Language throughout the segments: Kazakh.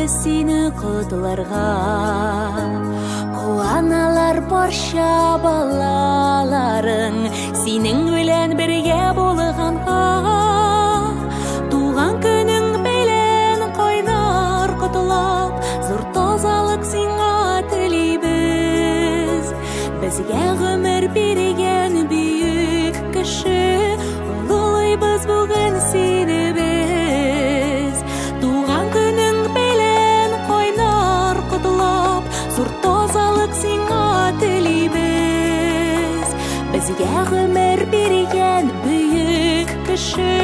сені құтыларға. Қуаналар барша балаларың, сенің белән бірге болғанға. Туған күнің белән қойнар құтылап, зор тазалық сиңа тілейбіз. Бізге ғұмыр берген бүйік кіші, ұлылайбыз бүгін сені біз. Туған күнің белән қойнар құтылап, зор тазалық сиңа тілейбіз. Бізге ғұмыр берген бүйік кіші,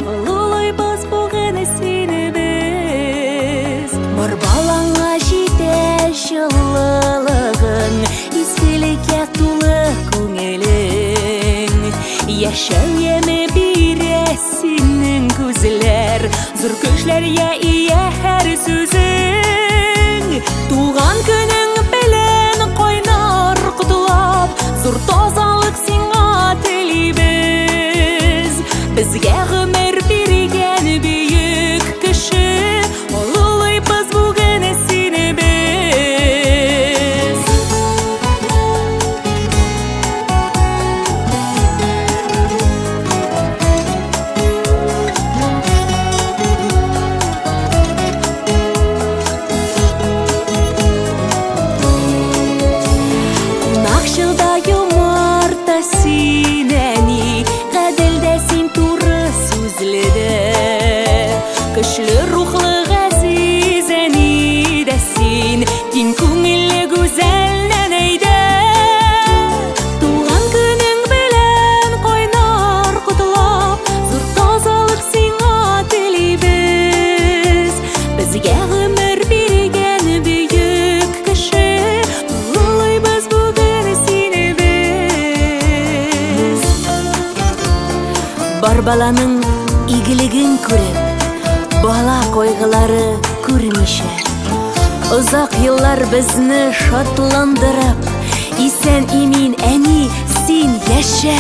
ұлылайбыз бүгін сені біз. Бар балаңа жете жылылығың, ескілікке толы көңілің. Яшәү емі бире сенің көзлер, зор көчләргә ие һәр сүзең. Туган күнең белән кайнар құтылап, зор тазалык сиңа телибез. Безгә гомер биргән бөек кеше, олылыйбыз бүген сине без. Нақшылда юмарта синәни, гаделдә син туры сүзледе. Көчле рухлы газиз әни дә син, киң күңелле гүзәл нәнәйдә. Туган күнең белән кайнар құтылап, зур тазалык сиңа телибез. Безгә гомер биргән бөек кеше, улылыйбыз бүген сине без. Бар баланың игелеген күреп, бала койгылары күрмичә, озак еллар безне шатландырып, исән имин әни син яшә.